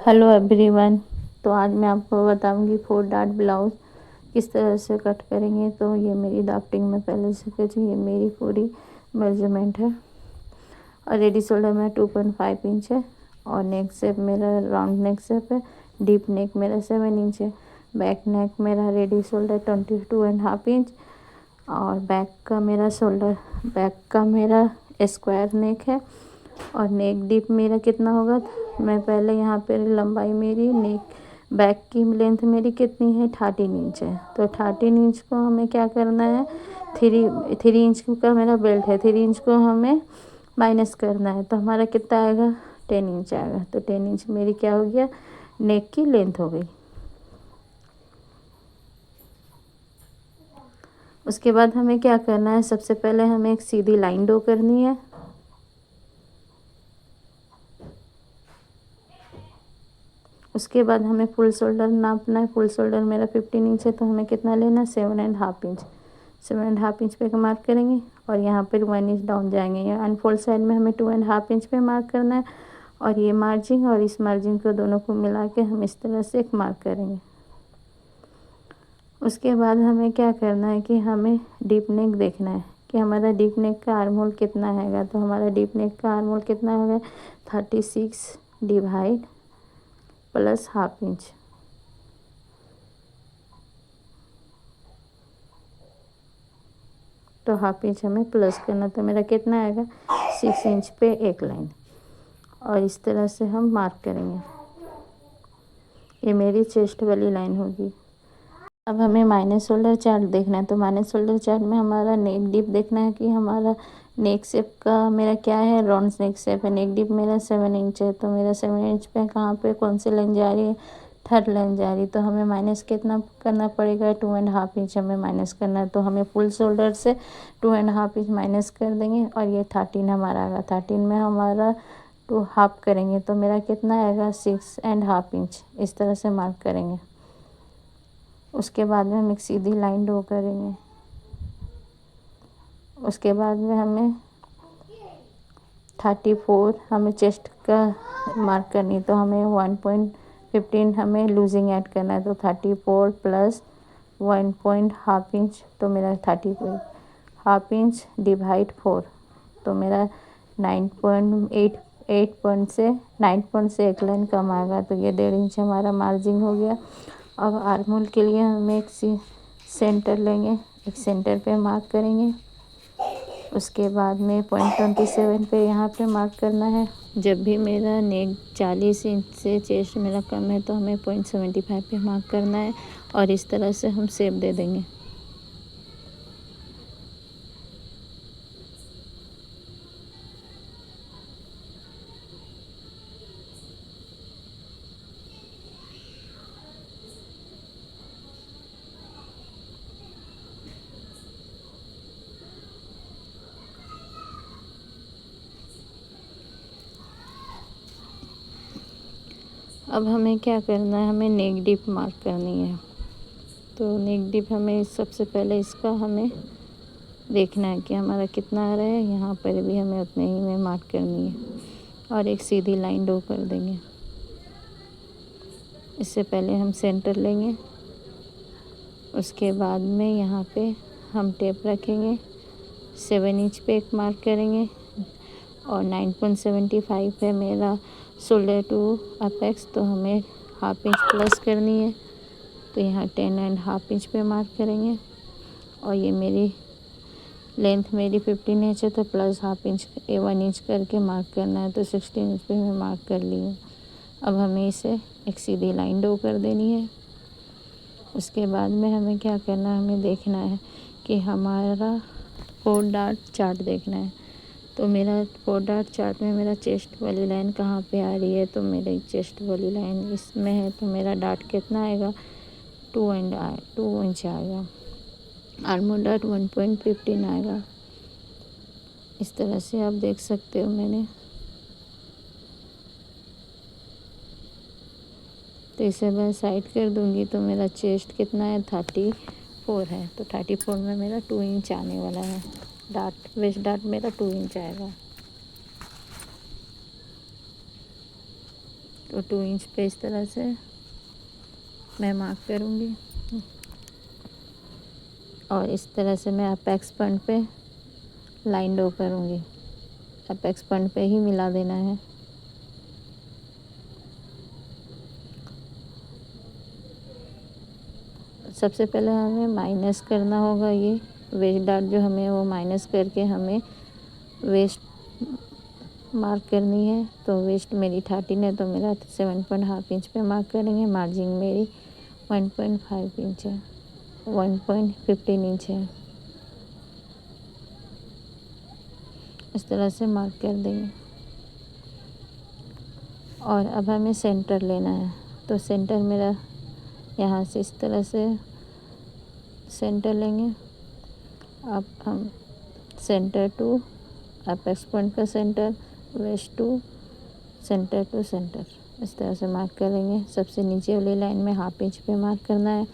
Hello everyone. तो आज मैं आपको बताऊंगी 4 डार्ट ब्लाउज किस तरह से कट करेंगे। तो ये मेरी ड्राफ्टिंग में पहले से कुछ ये मेरी पूरी मेजरमेंट है। और रेडी शोल्डर में 2.5 इंच है। और नेक शेप मेरा राउंड नेक शेप है। डीप नेक मेरा 7 इंच है। बैक नेक मेरा रेडी शोल्डर 22.5 इंच। और बैक का मेरा स्क्वायर नेक है। और नेक डीप मेरा कितना होगा, मैं पहले यहाँ पे लंबाई मेरी नेक बैक की लेंथ मेरी कितनी है 13 इंच है। तो 13 इंच को हमें क्या करना है, थ्री इंच का मेरा बेल्ट है, 3 इंच को हमें माइनस करना है। तो हमारा कितना आएगा 10 इंच आएगा। तो 10 इंच मेरी क्या हो गया, नेक की लेंथ हो गई। उसके बाद हमें क्या करना है, सबसे पहले हमें एक सीधी लाइन ड्रॉ करनी है। उसके बाद हमें फुल शोल्डर नापना है। फुल शोल्डर मेरा 15 इंच है, तो हमें कितना लेना है 7.5 इंच। 7.5 इंच पे मार्क करेंगे और यहाँ पर 1 इंच डाउन जाएंगे। यहाँ अनफोल्ड साइड में हमें 2.5 इंच पे मार्क करना है। और ये मार्जिन और इस मार्जिन को दोनों को मिला के हम इस तरह से एक मार्क करेंगे। उसके बाद हमें क्या करना है कि हमें डीप नेक देखना है कि हमारा डीप नेक का आर्म होल कितना हैगा। तो हमारा डीप नेक का आर्म होल कितना होगा 36 डिवाइड प्लस हाफ इंच। तो हाफ इंच हमें प्लस करना, तो मेरा कितना आएगा 6 इंच पे एक लाइन। और इस तरह से हम मार्क करेंगे। ये मेरी चेस्ट वाली लाइन होगी। अब हमें माइनस शोल्डर चार्ट देखना है। तो माइनस शोल्डर चार्ट में हमारा नेक डीप देखना है कि हमारा नेक शेप का मेरा क्या है, राउंड नेक शेप है। नेक डीप मेरा 7 इंच है। तो मेरा 7 इंच पे कहाँ पे कौन सी लाइन जा रही है, थर्ड लाइन जा रही है। तो हमें माइनस कितना करना पड़ेगा 2.5 इंच हमें माइनस करना है। तो हमें फुल शोल्डर से 2.5 इंच माइनस कर देंगे। और ये 13 हमारा आएगा। 13 में हमारा 2 हाफ करेंगे तो मेरा कितना आएगा 6.5 इंच। इस तरह से मार्क करेंगे। उसके बाद में हम एक सीधी लाइन ड्रॉ करेंगे। उसके बाद में हमें 34 हमें चेस्ट का मार्क करनी है। तो हमें 1.15 हमें लूजिंग ऐड करना है। तो 34 प्लस 1.5 इंच, तो मेरा 34 हाफ इंच डिवाइड 4। तो मेरा 9 पॉइंट से एक लाइन कम आएगा। तो ये 1.5 इंच हमारा मार्जिन हो गया। अब आर्म होल के लिए हमें एक सेंटर लेंगे, एक सेंटर पे मार्क करेंगे। उसके बाद में 0.27 पे यहाँ पे मार्क करना है। जब भी मेरा नेक 40 इंच से चेस्ट मेरा कम है तो हमें 0.75 पे मार्क करना है। और इस तरह से हम शेप दे देंगे। अब हमें क्या करना है, हमें नेक डीप मार्क करनी है। तो नेक डीप हमें सबसे पहले इसका हमें देखना है कि हमारा कितना आ रहा है। यहाँ पर भी हमें उतने ही में मार्क करनी है। और एक सीधी लाइन ड्रॉ कर देंगे। इससे पहले हम सेंटर लेंगे। उसके बाद में यहाँ पे हम टेप रखेंगे। 7 इंच पे एक मार्क करेंगे। और 9.75 है मेरा शोल्डर टू अपेक्स। तो हमें हाफ इंच प्लस करनी है। तो यहाँ 10.5 इंच पे मार्क करेंगे। और ये मेरी लेंथ मेरी 15 इंच है, तो प्लस हाफ इंच 1 इंच करके मार्क करना है। तो 16 इंच पे मैं मार्क कर ली हूँ। अब हमें इसे एक सीधी लाइन ड्रॉ कर देनी है। उसके बाद में हमें क्या करना है, हमें देखना है कि हमारा 4 डार्ट चार्ट देखना है। तो मेरा 4 डार्ट चार्ट में मेरा चेस्ट वाली लाइन कहाँ पे आ रही है। तो मेरी चेस्ट वाली लाइन इसमें है। तो मेरा डार्ट कितना आएगा 2 इंच आएगा। आर्म डार्ट 1.15 आएगा। इस तरह से आप देख सकते हो। मैंने तो इसे मैं साइड कर दूंगी। तो मेरा चेस्ट कितना है 34 है। तो 34 में मेरा 2 इंच आने वाला है। डार्ट वेस्ट डार्ट मेरा 2 इंच आएगा। तो 2 इंच पे इस तरह से मैं मार्क करूँगी और इस तरह से मैं अपेक्स पॉइंट पे लाइन ड्रॉ करूँगी। अपेक्स पॉइंट पे ही मिला देना है। सबसे पहले हमें माइनस करना होगा, ये वेस्ट डॉट जो हमें वो माइनस करके हमें वेस्ट मार्क करनी है। तो वेस्ट मेरी 13 है तो मेरा 7.5 इंच पे मार्क करेंगे। मार्जिन मेरी 1.5 इंच है, 1.15 इंच है। इस तरह से मार्क कर देंगे और अब हमें सेंटर लेना है। तो सेंटर मेरा यहाँ से इस तरह से सेंटर लेंगे। अब हम सेंटर टू अपेक्स पॉइंट का सेंटर, वेस्ट टू सेंटर इस तरह से मार्क करेंगे। सबसे नीचे वाली लाइन में 1/2 इंच पे मार्क करना है।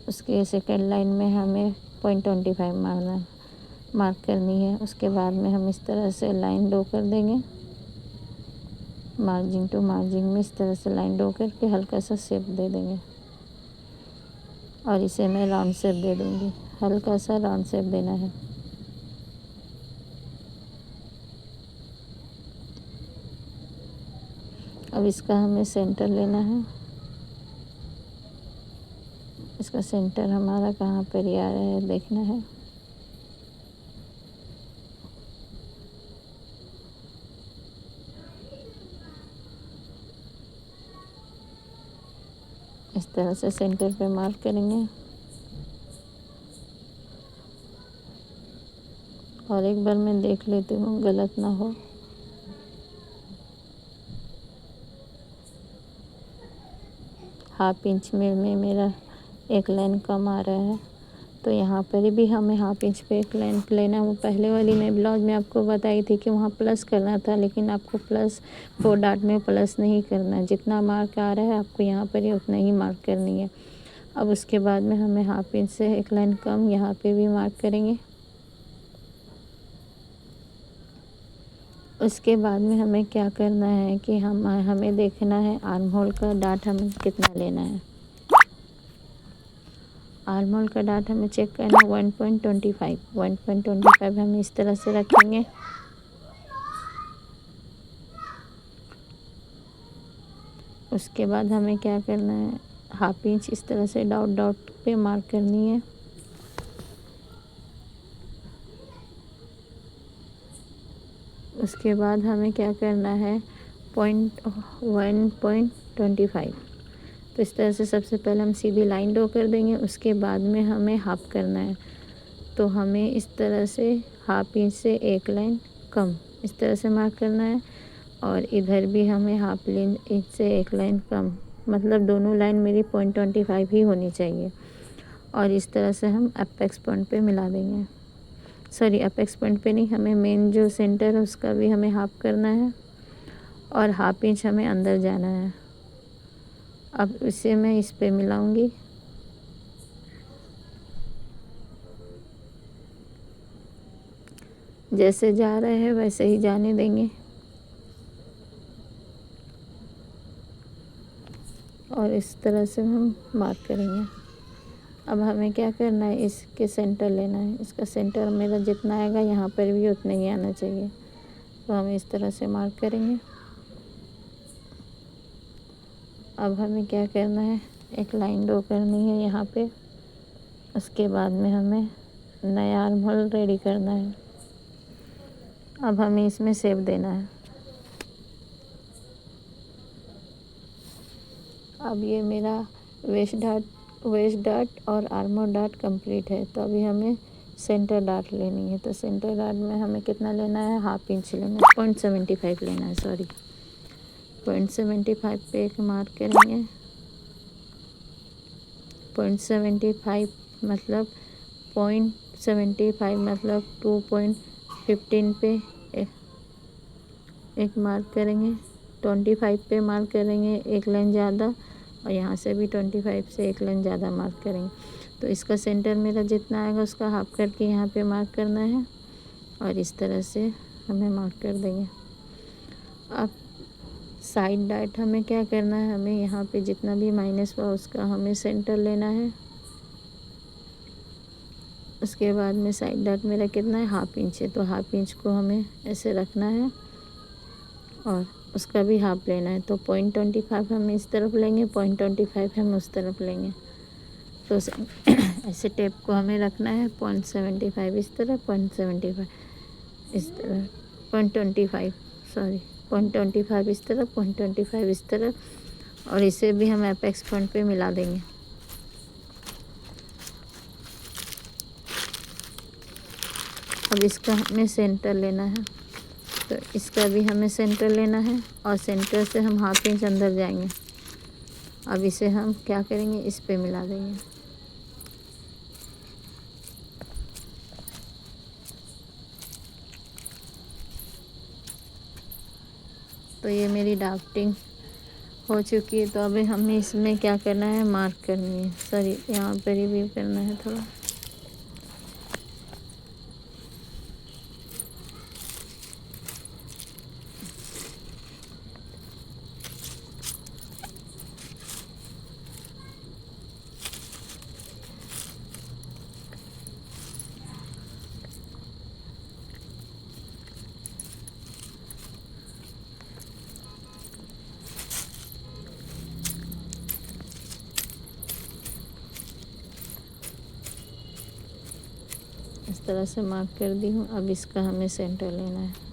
उसके सेकंड लाइन में हमें 0.25 मार्क करनी है। उसके बाद में हम इस तरह से लाइन ड्रॉ कर देंगे। मार्जिन टू मार्जिन में इस तरह से लाइन ड्रॉ करके हल्का सा शेप दे देंगे और इसे मैं राउंड शेप दे दूँगी। हल्का सा राउंड शेप देना है। अब इसका हमें सेंटर लेना है। इसका सेंटर हमारा कहाँ पर आ रहा है देखना है। इस तरह से सेंटर पे मार्क करेंगे और एक बार मैं देख लेती हूँ गलत ना हो। हाफ इंच में मेरा एक लाइन कम आ रहा है तो यहाँ पर भी हमें हाफ इंच पे एक लाइन लेना है। वो पहले वाली मैं ब्लाउज में आपको बताई थी कि वहाँ प्लस करना था, लेकिन आपको प्लस 4 डॉट में प्लस नहीं करना है। जितना मार्क आ रहा है आपको यहाँ पर ही उतना ही मार्क करनी है। अब उसके बाद में हमें हाफ इंच से एक लाइन कम यहाँ पे भी मार्क करेंगे। उसके बाद में हमें क्या करना है कि हमें देखना है आर्म होल का डाट हमें कितना लेना है। आर्म होल का डाट हमें चेक करना है 1.25 हम इस तरह से रखेंगे। उसके बाद हमें क्या करना है, हाफ इंच इस तरह से डॉट डॉट पे मार्क करनी है। उसके बाद हमें क्या करना है 1.25। तो इस तरह से सबसे पहले हम सीधी लाइन ड्रॉ कर देंगे। उसके बाद में हमें हाफ करना है तो हमें इस तरह से हाफ इंच से एक लाइन कम इस तरह से मार्क करना है और इधर भी हमें हाफ इंच से एक लाइन कम, मतलब दोनों लाइन मेरी 0.25 ही होनी चाहिए। और इस तरह से हम अपेक्स पॉइंट पे मिला देंगे। सॉरी, अपेक्स पॉइंट पे नहीं, हमें मेन जो सेंटर है उसका भी हमें हाफ करना है और हाफ इंच हमें अंदर जाना है। अब इसे मैं इस पे मिलाऊंगी। जैसे जा रहे हैं वैसे ही जाने देंगे और इस तरह से हम मार्क करेंगे। अब हमें क्या करना है, इसके सेंटर लेना है। इसका सेंटर मेरा जितना आएगा यहाँ पर भी उतना ही आना चाहिए। तो हम इस तरह से मार्क करेंगे। अब हमें क्या करना है, एक लाइन ड्रॉ करनी है यहाँ पे। उसके बाद में हमें नया आर्म होल रेडी करना है। अब हमें इसमें शेप देना है। अब ये मेरा वेस्ट डॉट और आर्मर डॉट कंप्लीट है। तो अभी हमें सेंटर डॉट लेनी है। तो सेंटर डॉट में हमें कितना लेना है, हाफ इंच लेना है, 0.75 लेना है, सॉरी 0.75 पे एक मार्क करेंगे। 0.75 मतलब 0.75 मतलब 2.15 पे एक मार्क करेंगे। 25 पे मार्क करेंगे, एक लाइन ज़्यादा, और यहाँ से भी 25 से एक लाइन ज़्यादा मार्क करेंगे। तो इसका सेंटर मेरा जितना आएगा उसका हाफ करके यहाँ पे मार्क करना है और इस तरह से हमें मार्क कर देंगे। अब साइड डाट हमें क्या करना है, हमें यहाँ पे जितना भी माइनस हुआ उसका हमें सेंटर लेना है। उसके बाद में साइड डाट मेरा कितना है, 1/2 इंच है, तो 1/2 इंच को हमें ऐसे रखना है और उसका भी हाफ लेना है। तो 0.25 हम इस तरफ लेंगे, 0.25 हम उस तरफ लेंगे। तो ऐसे टेप को हमें रखना है 0.75 इस तरफ, 0.75 इस तरफ, 0.25 सॉरी 0.25 इस तरफ, 0.25 इस तरफ, और इसे भी हम एपेक्स पॉइंट पे मिला देंगे। अब इसका हमें सेंटर लेना है, तो इसका भी हमें सेंटर लेना है और सेंटर से हम 1/2 इंच अंदर जाएंगे। अब इसे हम क्या करेंगे, इस पे मिला देंगे। तो ये मेरी ड्राफ्टिंग हो चुकी है। तो अभी हमें इसमें क्या करना है, मार्क करनी है, सॉरी यहाँ पर रिव्यू करना है थोड़ा। इस तरह से मार्क कर दी हूँ। अब इसका हमें सेंटर लेना है।